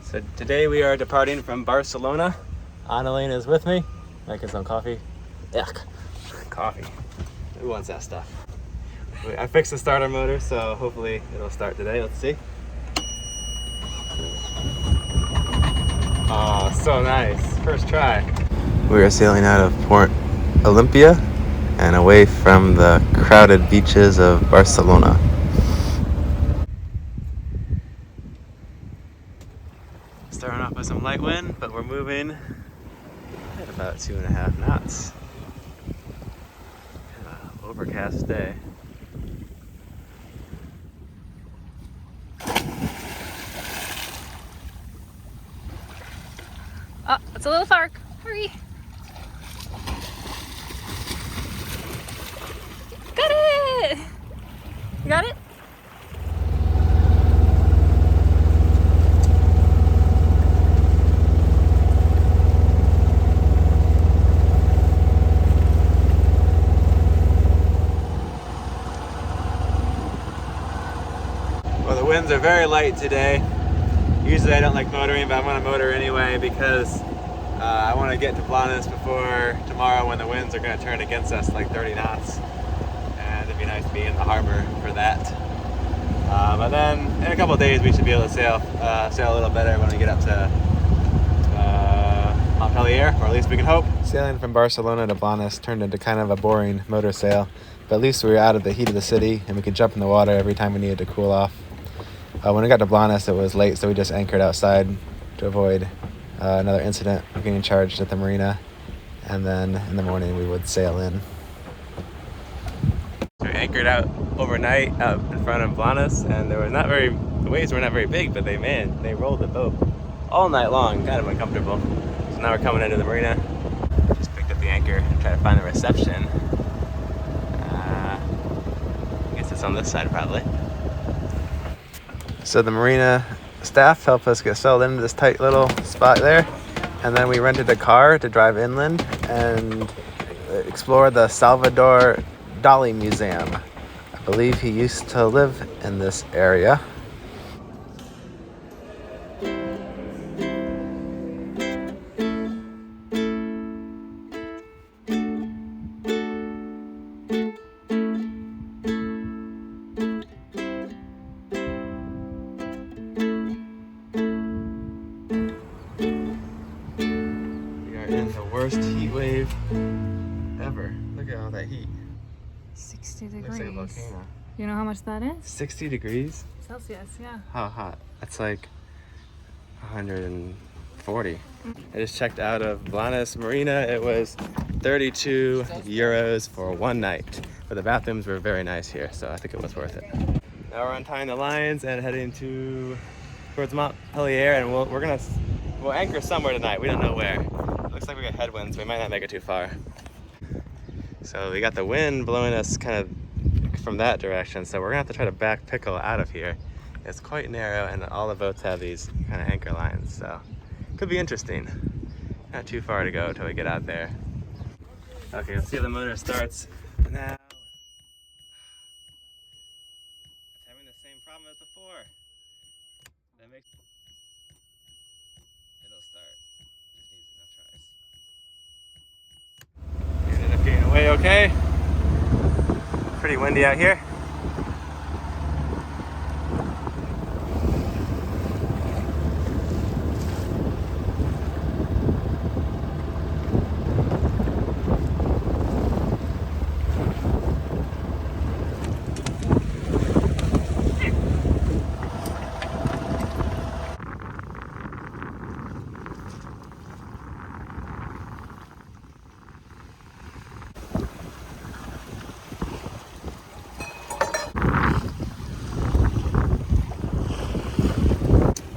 So today we are departing from Barcelona. Annalene is with me, making some coffee. Yuck, coffee. Who wants that stuff? I fixed the starter motor, so hopefully it'll start today. Let's see. Oh, so nice. First try. We are sailing out of Port Olympia and away from the crowded beaches of Barcelona. Starting off with some light wind, but we're moving at about 2.5 knots. Kind of an overcast day. Oh, it's a little far. Hurry. Got it! You got it? Well, the winds are very light today. Usually I don't like motoring, but I'm going to motor anyway because I want to get to Blanes before tomorrow when the winds are going to turn against us like 30 knots. And it'd be nice to be in the harbor for that. But then in a couple of days we should be able to sail a little better when we get up to Montpellier, or at least we can hope. Sailing from Barcelona to Blanes turned into kind of a boring motor sail, but at least we were out of the heat of the city and we could jump in the water every time we needed to cool off. When we got to Blanes, it was late, so we just anchored outside to avoid another incident of getting charged at the marina, and then in the morning we would sail in. So we anchored out overnight out in front of Blanes, and the waves were not very big, but they rolled the boat all night long, kind of uncomfortable. So now we're coming into the marina. Just picked up the anchor and try to find the reception. I guess it's on this side probably. So the marina staff helped us get settled into this tight little spot there, and then we rented a car to drive inland and explore the Salvador Dali Museum. I believe he used to live in this area. In the worst heat wave ever. Look at all that heat. 60 degrees. Looks like a volcano. You know how much that is? 60 degrees? Celsius, yeah. How hot? That's like 140. I just checked out of Blanes Marina. It was 32 euros for one night. But the bathrooms were very nice here, so I think it was worth it. Now we're untying the lines and heading towards Montpellier, and we'll anchor somewhere tonight. We don't know where. Looks like we got headwinds. We might not make it too far. So we got the wind blowing us kind of from that direction. So we're gonna have to try to back pickle out of here. It's quite narrow, and all the boats have these kind of anchor lines. So could be interesting. Not too far to go until we get out there. Okay, let's see if the motor starts now. It's having the same problem as before. It'll start. Just needs enough tries. Ended up getting away okay. Pretty windy out here.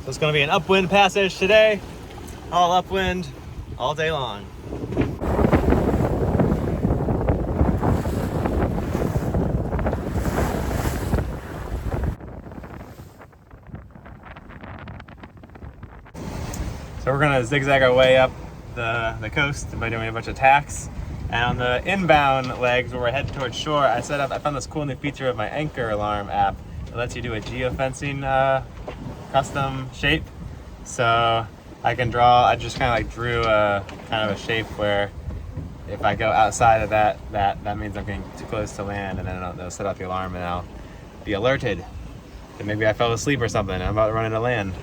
It's going to be an upwind passage today, all upwind, all day long. So we're going to zigzag our way up the coast by doing a bunch of tacks. And on the inbound legs where we're headed towards shore, I found this cool new feature of my anchor alarm app. It lets you do a geofencing custom shape. So I can draw, I just kind of like drew a kind of a shape where if I go outside of that means I'm getting too close to land, and then it'll set off the alarm and I'll be alerted that maybe I fell asleep or something and I'm about to run into land.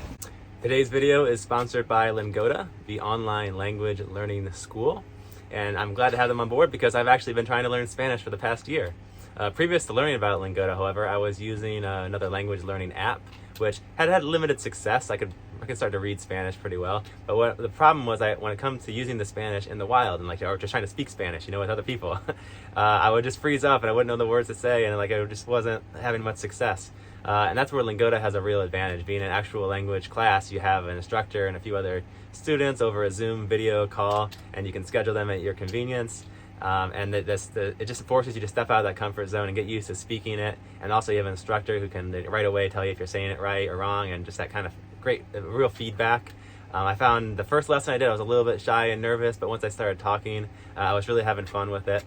Today's video is sponsored by Lingoda, the online language learning school. And I'm glad to have them on board because I've actually been trying to learn Spanish for the past year. Previous to learning about Lingoda, however, I was using another language learning app, which had limited success. I could start to read Spanish pretty well, but the problem was when it comes to using the Spanish in the wild and or just trying to speak Spanish, with other people, I would just freeze up and I wouldn't know the words to say, and I just wasn't having much success. And that's where Lingoda has a real advantage. Being an actual language class, you have an instructor and a few other students over a Zoom video call, and you can schedule them at your convenience. And it just forces you to step out of that comfort zone and get used to speaking it. And also you have an instructor who can right away tell you if you're saying it right or wrong, and just that kind of great, real feedback. I found the first lesson I did, I was a little bit shy and nervous, but once I started talking, I was really having fun with it.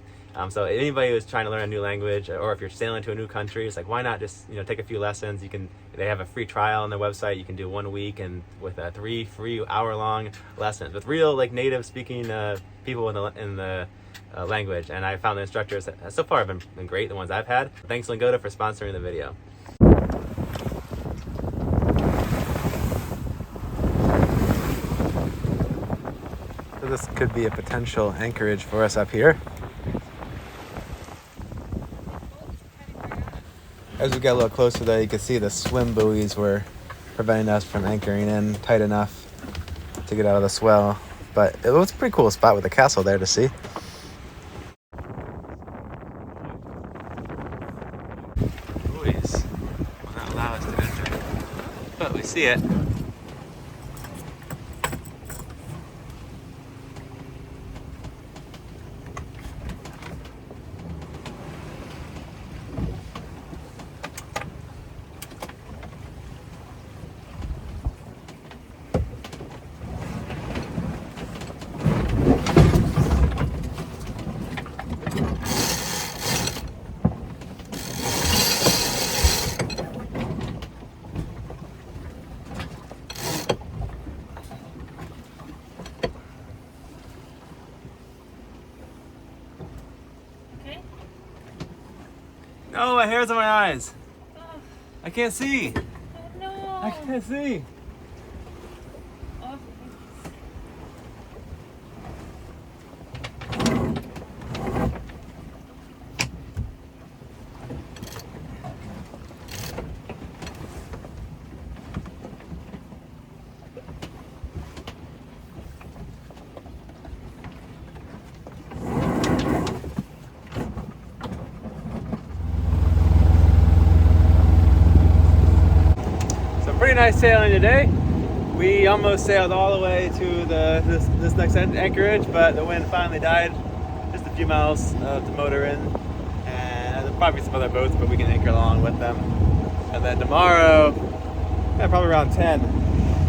So anybody who's trying to learn a new language, or if you're sailing to a new country, it's like, why not just take a few lessons? They have a free trial on their website. You can do 1 week and with 3 free hour-long lessons with real native speaking people in the language. And I found the instructors so far have been great, the ones I've had. Thanks Lingoda for sponsoring the video. So this could be a potential anchorage for us up here. As we got a little closer though, you could see the swim buoys were preventing us from anchoring in tight enough to get out of the swell. But it was a pretty cool spot with the castle there to see. Buoys will not allow us to enter, but we see it. No, my hair's in my eyes. Oh, I can't see. no. I can't see. Oh. Pretty nice sailing today. We almost sailed all the way to this next anchorage, but the wind finally died. Just a few miles to motor in, and there's probably some other boats, but we can anchor along with them. And then tomorrow, probably around 10,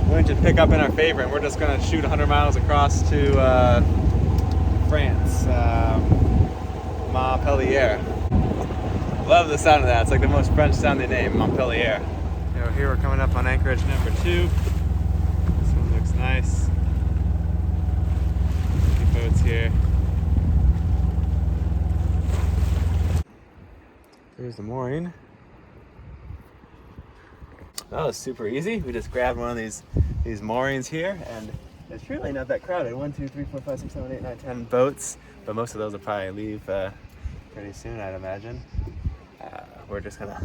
we're going to pick up in our favorite, and we're just going to shoot 100 miles across to France, Montpellier. Love the sound of that. It's like the most French sounding name, Montpellier. Here we're coming up on anchorage number 2. This one looks nice. A few boats here. There's the mooring. That was super easy. We just grabbed one of these moorings here, and it's really not that crowded. 1, 2, 3, 4, 5, 6, 7, 8, 9, 10 boats, but most of those will probably leave pretty soon, I'd imagine. We're just gonna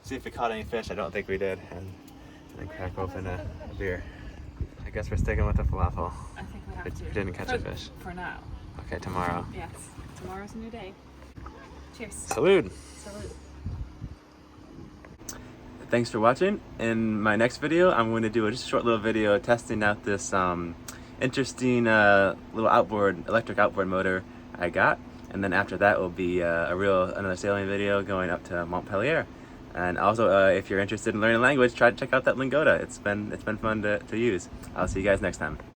see if we caught any fish. I don't think we did, and then crack open a beer. I guess we're sticking with the falafel. I think we have to. We didn't catch a fish. For now. Okay, tomorrow. Yes. Tomorrow's a new day. Cheers. Salud. Salud. Thanks for watching. In my next video, I'm going to do just a short little video testing out this interesting little electric outboard motor I got. And then after that will be another sailing video going up to Montpellier. And also, if you're interested in learning a language, try to check out that Lingoda. It's been fun to use. I'll see you guys next time.